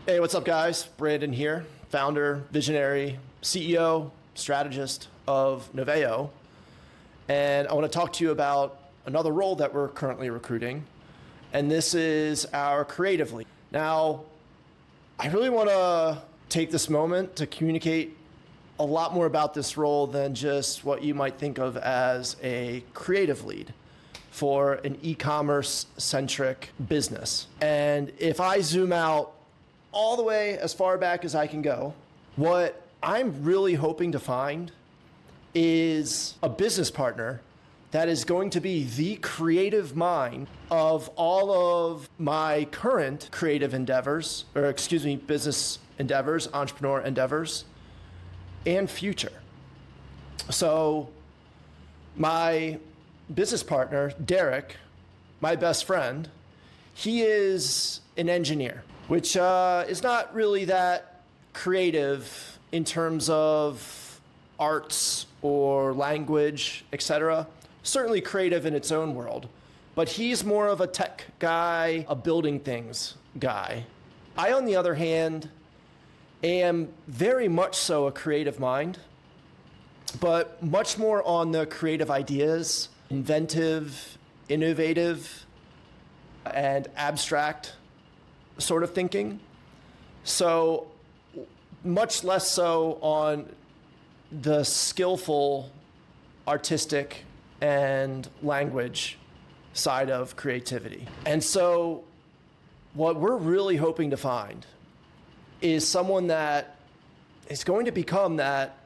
Hey, what's up, guys? Brandon here, founder, visionary, CEO, strategist of Novaeo. And I want to talk to you about another role that we're currently recruiting, and this is our creative lead. Now, I really want to take this moment to communicate a lot more about this role than just what you might think of as a creative lead for an e-commerce centric business. And if I zoom out all the way as far back as I can go, what I'm really hoping to find is a business partner that is going to be the creative mind of all of my current creative endeavors, business endeavors, entrepreneur endeavors, and future. So my business partner, Derek, my best friend, he is an engineer, which is not really that creative in terms of arts or language, etc. Certainly creative in its own world, but he's more of a tech guy, a building things guy. I, on the other hand, am very much so a creative mind, but much more on the creative ideas, inventive, innovative, and abstract sort of thinking. So much less so on the skillful, artistic, and language side of creativity. And so what we're really hoping to find is someone that is going to become that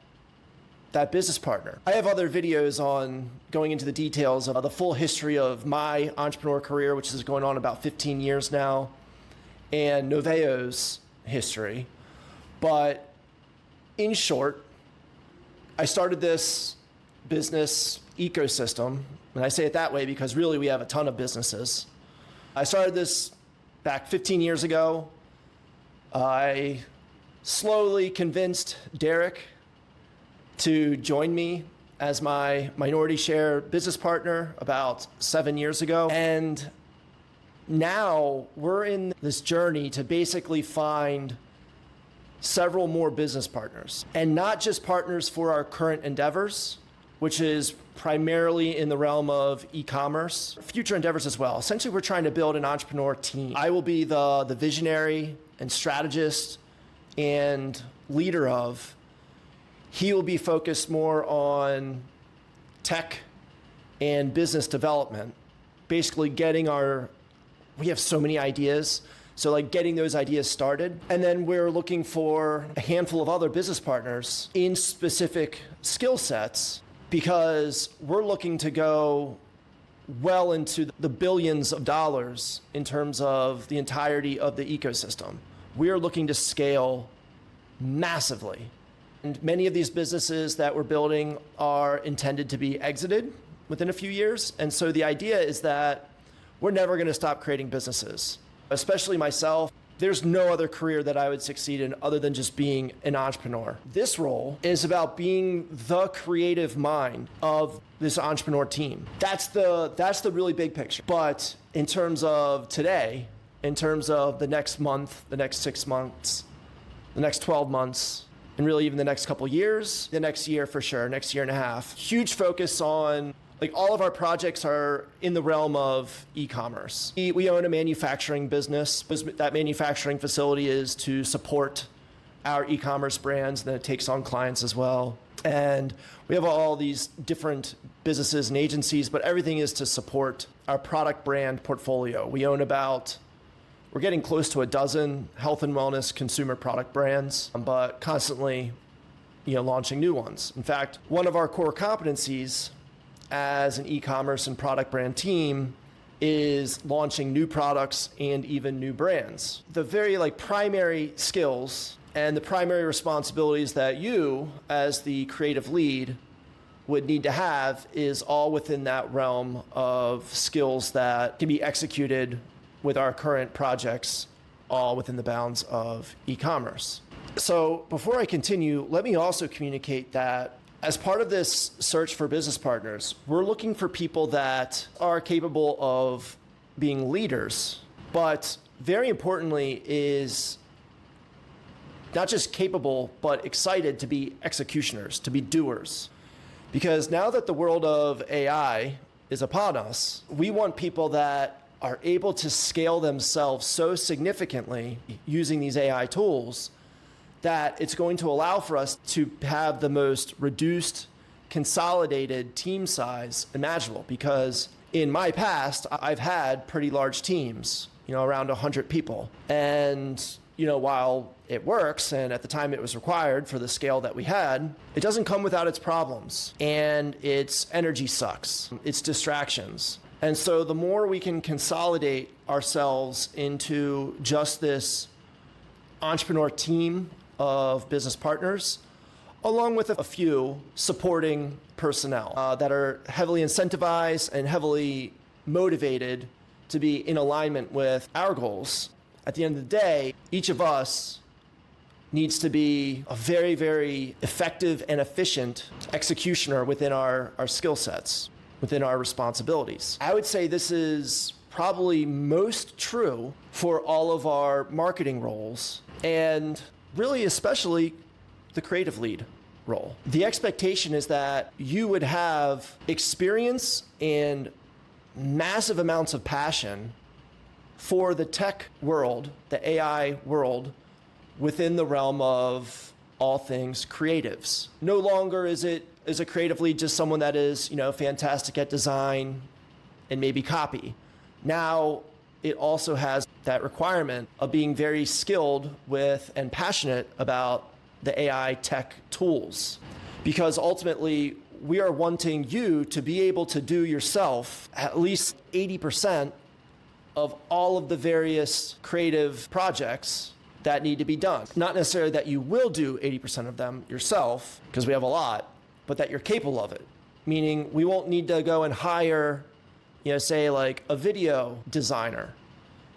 business partner. I have other videos on going into the details of the full history of my entrepreneur career, which is going on about 15 years now, and Novaeo's history. But in short, I started this business ecosystem, and I say it that way because really we have a ton of businesses. I started this back 15 years ago. I slowly convinced Derek to join me as my minority share business partner about 7 years ago. And now we're in this journey to basically find several more business partners, and not just partners for our current endeavors, which is primarily in the realm of e-commerce, future endeavors as well. Essentially, we're trying to build an entrepreneur team. I will be the visionary and strategist and leader of. He will be focused more on tech and business development, basically we have so many ideas, so like getting those ideas started. And then we're looking for a handful of other business partners in specific skill sets, because we're looking to go well into the billions of dollars in terms of the entirety of the ecosystem. We are looking to scale massively. And many of these businesses that we're building are intended to be exited within a few years. And so the idea is that we're never going to stop creating businesses, especially myself. There's no other career that I would succeed in other than just being an entrepreneur. This role is about being the creative mind of this entrepreneur team. That's the really big picture. But in terms of today, in terms of the next month, the next 6 months, the next 12 months, and really even the next couple years, the next year for sure, next year and a half, huge focus on, like, all of our projects are in the realm of e-commerce. We own a manufacturing business. That manufacturing facility is to support our e-commerce brands, and then it takes on clients as well. And we have all these different businesses and agencies, but everything is to support our product brand portfolio. We're getting close to a dozen health and wellness consumer product brands, but constantly, launching new ones. In fact, one of our core competencies as an e-commerce and product brand team is launching new products and even new brands. The very primary skills and the primary responsibilities that you as the creative lead would need to have is all within that realm of skills that can be executed with our current projects, all within the bounds of e-commerce. So before I continue, let me also communicate that as part of this search for business partners, we're looking for people that are capable of being leaders, but very importantly is not just capable, but excited to be executioners, to be doers. Because now that the world of AI is upon us, we want people that are able to scale themselves so significantly using these AI tools that it's going to allow for us to have the most reduced, consolidated team size imaginable. Because in my past, I've had pretty large teams, around 100 people. And, while it works, and at the time it was required for the scale that we had, it doesn't come without its problems. And its energy sucks, its distractions. And so the more we can consolidate ourselves into just this entrepreneur team of business partners, along with a few supporting personnel that are heavily incentivized and heavily motivated to be in alignment with our goals. At the end of the day, each of us needs to be a very, very effective and efficient executioner within our skill sets, within our responsibilities. I would say this is probably most true for all of our marketing roles, and really especially the creative lead role. The expectation is that you would have experience and massive amounts of passion for the tech world, the AI world, within the realm of all things creatives. No longer is a creative lead just someone that is, fantastic at design and maybe copy. Now it also has that requirement of being very skilled with and passionate about the AI tech tools. Because ultimately, we are wanting you to be able to do yourself at least 80% of all of the various creative projects that need to be done. Not necessarily that you will do 80% of them yourself, because we have a lot, but that you're capable of it. Meaning we won't need to go and hire, say like a video designer,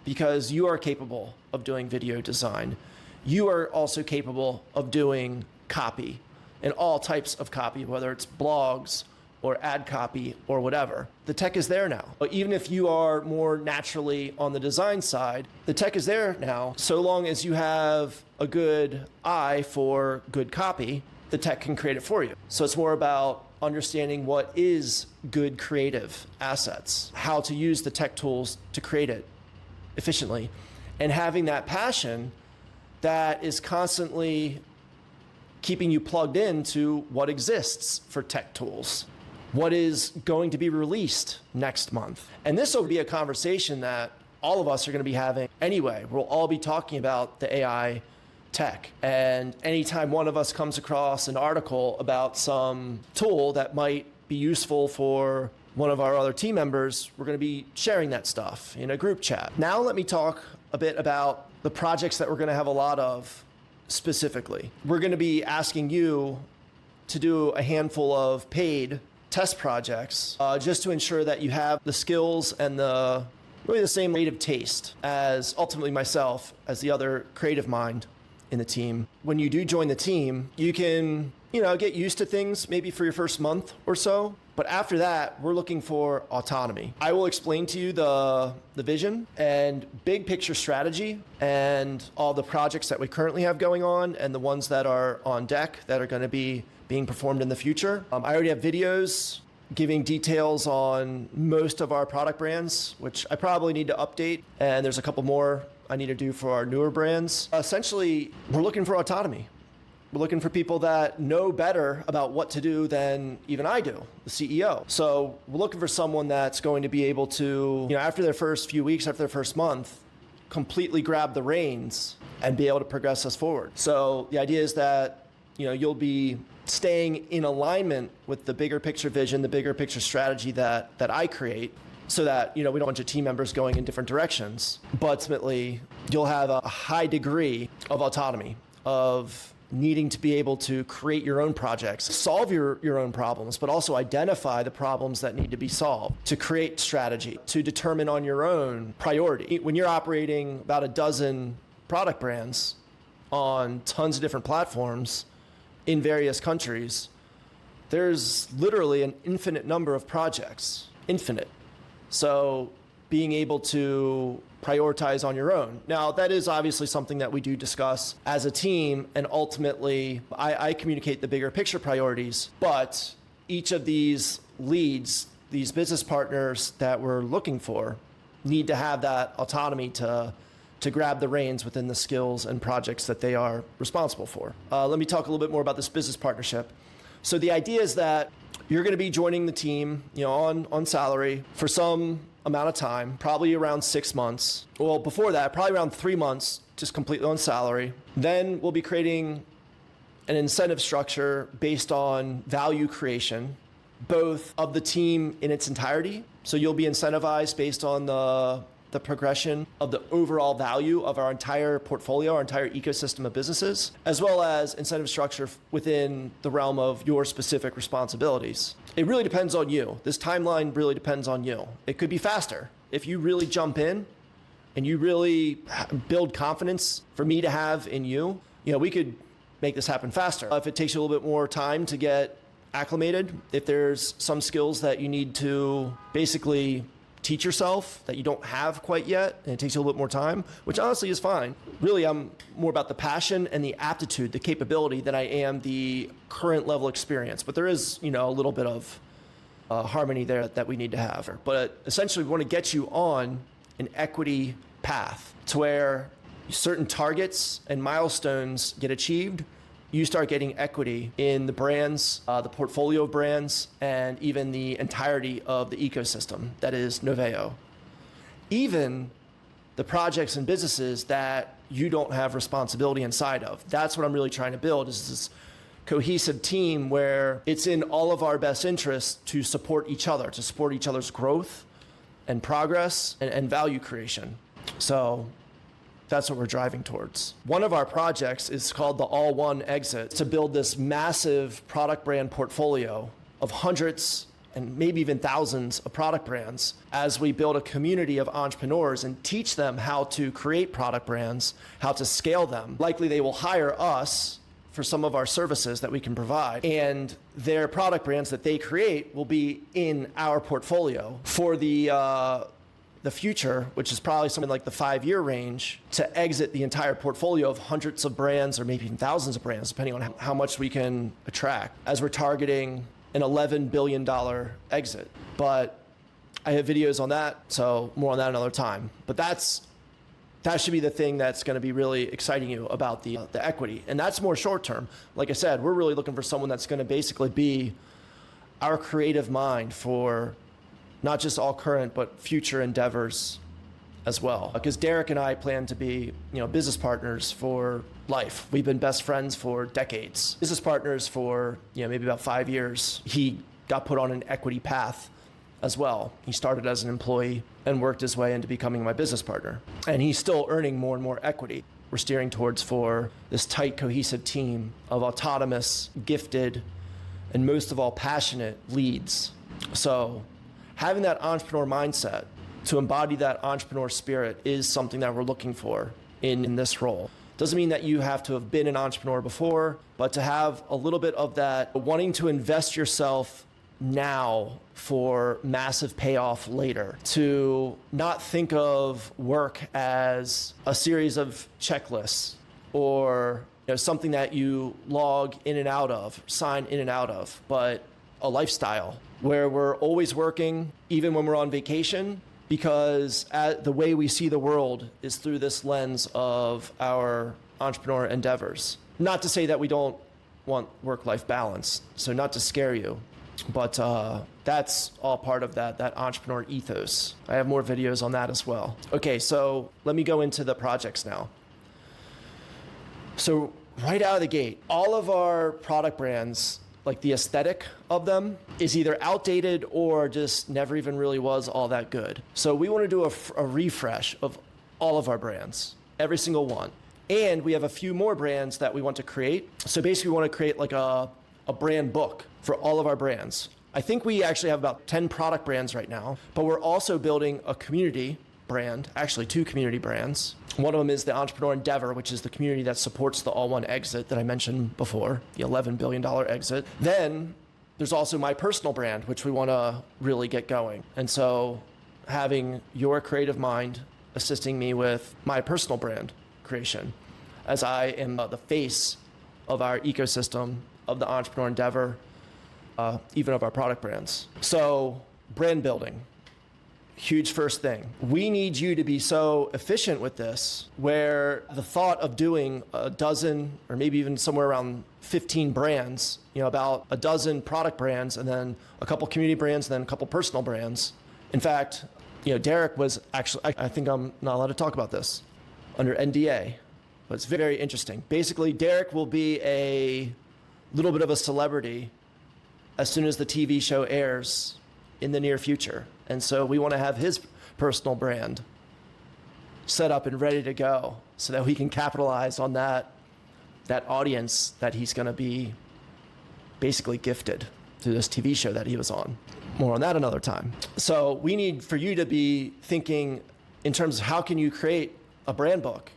because you are capable of doing video design. You are also capable of doing copy and all types of copy, whether it's blogs or ad copy or whatever. The tech is there now. But even if you are more naturally on the design side, the tech is there now. So long as you have a good eye for good copy, the tech can create it for you. So it's more about understanding what is good creative assets, how to use the tech tools to create it efficiently, and having that passion that is constantly keeping you plugged into what exists for tech tools, what is going to be released next month. And this will be a conversation that all of us are going to be having anyway. We'll all be talking about the AI tech. And anytime one of us comes across an article about some tool that might be useful for one of our other team members, we're going to be sharing that stuff in a group chat. Now let me talk a bit about the projects that we're going to have a lot of specifically. We're going to be asking you to do a handful of paid test projects just to ensure that you have the skills and really the same creative taste as ultimately myself as the other creative mind in the team. When you do join the team, you can, get used to things maybe for your first month or so. But after that, we're looking for autonomy. I will explain to you the vision and big picture strategy and all the projects that we currently have going on and the ones that are on deck that are going to be being performed in the future. I already have videos giving details on most of our product brands, which I probably need to update. And there's a couple more I need to do for our newer brands. Essentially, we're looking for autonomy. We're looking for people that know better about what to do than even I do, the CEO. So we're looking for someone that's going to be able to, after their first few weeks, after their first month, completely grab the reins and be able to progress us forward. So the idea is that, you'll be staying in alignment with the bigger picture vision, the bigger picture strategy that I create, so that, we don't want your team members going in different directions. But ultimately, you'll have a high degree of autonomy, of needing to be able to create your own projects, solve your own problems, but also identify the problems that need to be solved, to create strategy, to determine on your own priority. When you're operating about a dozen product brands on tons of different platforms in various countries, there's literally an infinite number of projects, infinite. So being able to prioritize on your own. Now, that is obviously something that we do discuss as a team, and ultimately I communicate the bigger picture priorities, but each of these leads, these business partners that we're looking for, need to have that autonomy to grab the reins within the skills and projects that they are responsible for. Let me talk a little bit more about this business partnership. So the idea is that you're going to be joining the team, on salary for some amount of time, probably around 6 months. Well, before that, probably around 3 months, just completely on salary. Then we'll be creating an incentive structure based on value creation, both of the team in its entirety. So you'll be incentivized based on the progression of the overall value of our entire portfolio, our entire ecosystem of businesses, as well as incentive structure within the realm of your specific responsibilities. It really depends on you. This timeline really depends on you. It could be faster. If you really jump in and you really build confidence for me to have in you, we could make this happen faster. If it takes you a little bit more time to get acclimated, if there's some skills that you need to basically teach yourself that you don't have quite yet, and it takes you a little bit more time, which honestly is fine. Really, I'm more about the passion and the aptitude, the capability, than I am the current level experience. But there is, a little bit of harmony there that we need to have. But essentially, we want to get you on an equity path to where certain targets and milestones get achieved. You start getting equity in the brands, the portfolio of brands, and even the entirety of the ecosystem that is Novaeo. Even the projects and businesses that you don't have responsibility inside of. That's what I'm really trying to build, is this cohesive team where it's in all of our best interests to support each other, to support each other's growth and progress and value creation. So that's what we're driving towards. One of our projects is called the All One Exit, to build this massive product brand portfolio of hundreds and maybe even thousands of product brands as we build a community of entrepreneurs and teach them how to create product brands, how to scale them. Likely they will hire us for some of our services that we can provide, and their product brands that they create will be in our portfolio for the future, which is probably something like the 5-year range, to exit the entire portfolio of hundreds of brands or maybe even thousands of brands, depending on how much we can attract, as we're targeting an $11 billion exit. But I have videos on that, so more on that another time. But that should be the thing that's going to be really exciting you about the equity. And that's more short term. Like I said, we're really looking for someone that's going to basically be our creative mind for not just all current, but future endeavors as well. Because Derek and I plan to be, business partners for life. We've been best friends for decades. Business partners for, maybe about 5 years. He got put on an equity path as well. He started as an employee and worked his way into becoming my business partner. And he's still earning more and more equity. We're steering towards for this tight, cohesive team of autonomous, gifted, and most of all, passionate leads. So having that entrepreneur mindset, to embody that entrepreneur spirit, is something that we're looking for in this role. Doesn't mean that you have to have been an entrepreneur before, but to have a little bit of that wanting to invest yourself now for massive payoff later, to not think of work as a series of checklists or something that you log in and out of, sign in and out of, but a lifestyle where we're always working, even when we're on vacation, because the way we see the world is through this lens of our entrepreneur endeavors. Not to say that we don't want work-life balance, so not to scare you, but that's all part of that entrepreneur ethos. I have more videos on that as well. Okay, so let me go into the projects now. So right out of the gate, all of our product brands, like the aesthetic of them, is either outdated or just never even really was all that good. So we want to do a refresh of all of our brands, every single one. And we have a few more brands that we want to create. So basically we want to create like a brand book for all of our brands. I think we actually have about 10 product brands right now, but we're also building a community brand, actually 2 community brands. One of them is the Entrepreneur Endeavor, which is the community that supports the All One Exit that I mentioned before, the $11 billion exit. Then there's also my personal brand, which we want to really get going. And so having your creative mind assisting me with my personal brand creation, as I am the face of our ecosystem, of the entrepreneur endeavor, even of our product brands. So brand building, huge first thing. We need you to be so efficient with this, where the thought of doing a dozen or maybe even somewhere around 15 brands, about a dozen product brands and then a couple community brands and then a couple personal brands. In fact, Derek was actually, I think I'm not allowed to talk about this under NDA, but it's very interesting. Basically, Derek will be a little bit of a celebrity as soon as the TV show airs in the near future. And so we want to have his personal brand set up and ready to go so that we can capitalize on that audience that he's going to be basically gifted through this TV show that he was on. More on that another time. So we need for you to be thinking in terms of how can you create a brand book?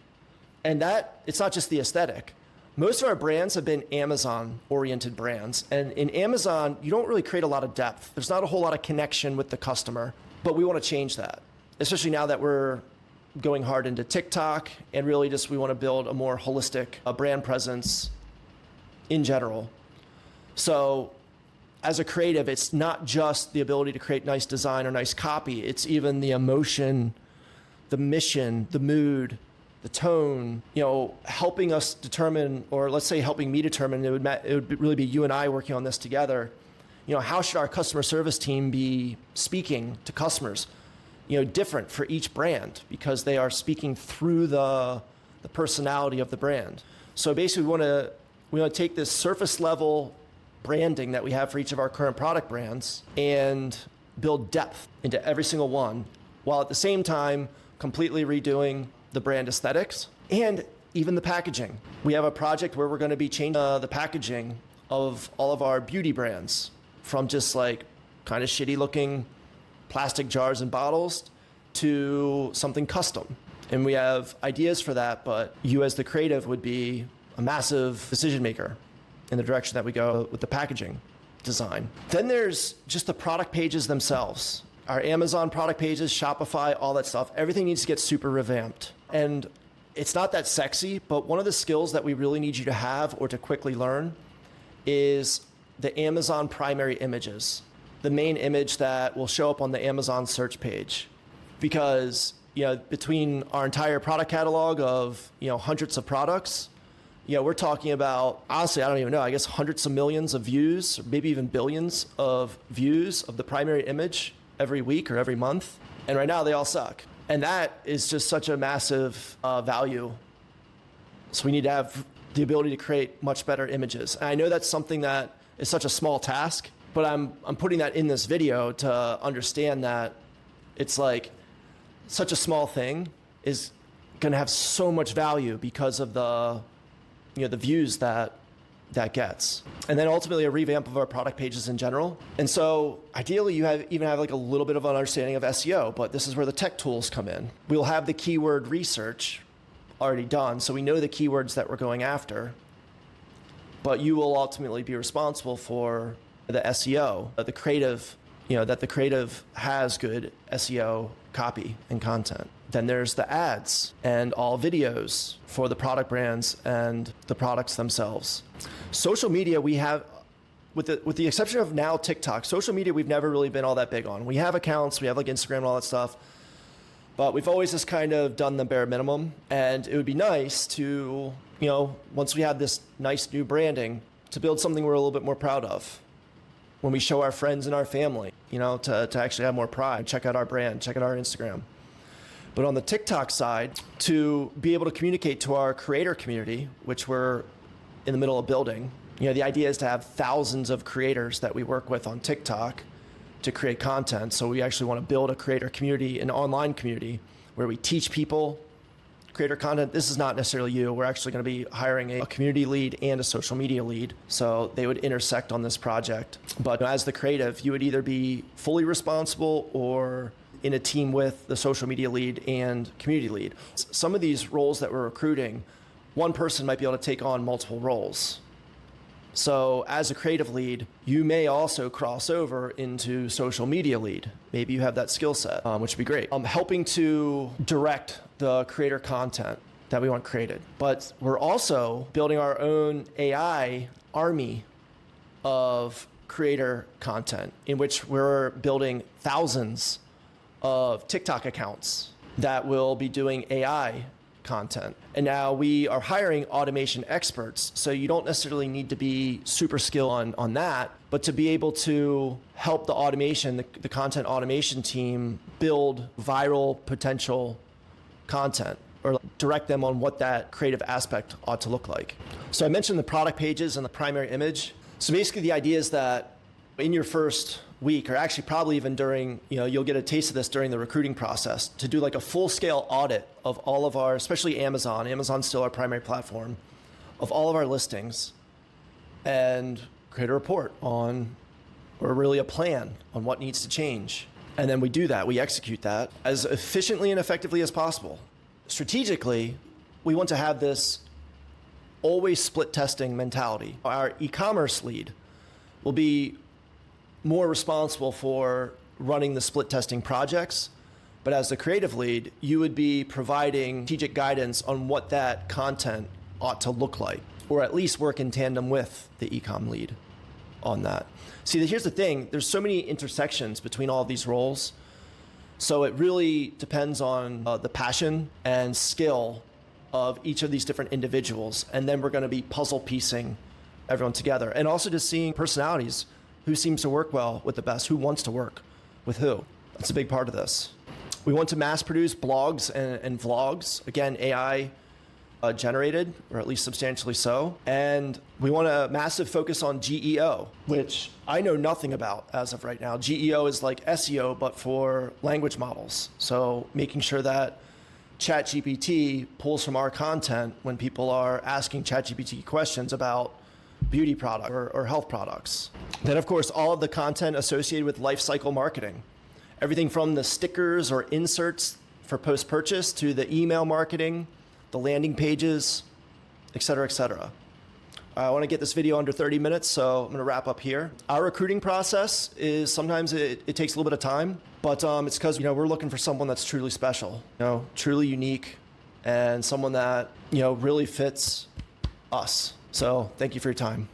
And that, it's not just the aesthetic. Most of our brands have been Amazon-oriented brands. And in Amazon, you don't really create a lot of depth. There's not a whole lot of connection with the customer, but we want to change that, especially now that we're going hard into TikTok, and really just we want to build a more holistic brand presence in general. So as a creative, it's not just the ability to create nice design or nice copy. It's even the emotion, the mission, the mood, the tone, helping us determine, or let's say helping me determine, it would really be you and I working on this together. How should our customer service team be speaking to customers? Different for each brand because they are speaking through the personality of the brand. So basically we want to take this surface level branding that we have for each of our current product brands and build depth into every single one, while at the same time completely redoing the brand aesthetics and even the packaging. We have a project where we're going to be changing the packaging of all of our beauty brands from just like kind of shitty looking plastic jars and bottles to something custom. And we have ideas for that, but you as the creative would be a massive decision maker in the direction that we go with the packaging design. Then there's just the product pages themselves. Our Amazon product pages, Shopify, all that stuff, everything needs to get super revamped. And it's not that sexy, but one of the skills that we really need you to have or to quickly learn is the Amazon primary images, the main image that will show up on the Amazon search page. Because, between our entire product catalog of, hundreds of products, we're talking about, honestly, I don't even know, I guess hundreds of millions of views, or maybe even billions of views of the primary image every week or every month. And right now they all suck. And that is just such a massive value. So we need to have the ability to create much better images. And I know that's something that is such a small task, but I'm putting that in this video to understand that it's like such a small thing is going to have so much value because of the views that gets. And then ultimately a revamp of our product pages in general. And so ideally you even have like a little bit of an understanding of SEO, but this is where the tech tools come in. We'll have the keyword research already done, so we know the keywords that we're going after, but you will ultimately be responsible for the SEO, the creative, that the creative has good SEO copy and content. Then there's the ads and all videos for the product brands and the products themselves. Social media, we have, with the exception of now TikTok, social media we've never really been all that big on. We have accounts, we have like Instagram and all that stuff, but we've always just kind of done the bare minimum. And it would be nice to, once we have this nice new branding, to build something we're a little bit more proud of when we show our friends and our family, to actually have more pride. Check out our brand, check out our Instagram. But on the TikTok side, to be able to communicate to our creator community, which we're in the middle of building, the idea is to have thousands of creators that we work with on TikTok to create content. So we actually want to build a creator community, an online community, where we teach people creator content. This is not necessarily you. We're actually going to be hiring a community lead and a social media lead. So they would intersect on this project. But as the creative, you would either be fully responsible or in a team with the social media lead and community lead. Some of these roles that we're recruiting, one person might be able to take on multiple roles. So as a creative lead, you may also cross over into social media lead. Maybe you have that skill set, which would be great. Helping to direct the creator content that we want created. But we're also building our own AI army of creator content in which we're building thousands of TikTok accounts that will be doing AI content. And now we are hiring automation experts. So you don't necessarily need to be super skilled on that, but to be able to help the automation, the content automation team build viral potential content or direct them on what that creative aspect ought to look like. So I mentioned the product pages and the primary image. So basically the idea is that in your first week, or actually probably even during, you'll get a taste of this during the recruiting process, to do like a full-scale audit of all of our, especially Amazon. Amazon's still our primary platform, of all of our listings, and create a report on, or really a plan on what needs to change. And then we do that, we execute that as efficiently and effectively as possible. Strategically, we want to have this always split testing mentality. Our e-commerce lead will be more responsible for running the split testing projects. But as the creative lead, you would be providing strategic guidance on what that content ought to look like, or at least work in tandem with the e-com lead on that. See, here's the thing. There's so many intersections between all of these roles. So it really depends on the passion and skill of each of these different individuals. And then we're going to be puzzle piecing everyone together. And also just seeing personalities. Who seems to work well with the best? Who wants to work with who? That's a big part of this. We want to mass produce blogs and vlogs. Again, AI generated, or at least substantially so. And we want a massive focus on GEO, which I know nothing about as of right now. GEO is like SEO, but for language models. So making sure that ChatGPT pulls from our content when people are asking ChatGPT questions about beauty product or health products. Then, of course, all of the content associated with life cycle marketing. Everything from the stickers or inserts for post-purchase to the email marketing, the landing pages, et cetera, et cetera. I want to get this video under 30 minutes, so I'm going to wrap up here. Our recruiting process is sometimes it takes a little bit of time, but it's because we're looking for someone that's truly special, truly unique, and someone that really fits us. So thank you for your time.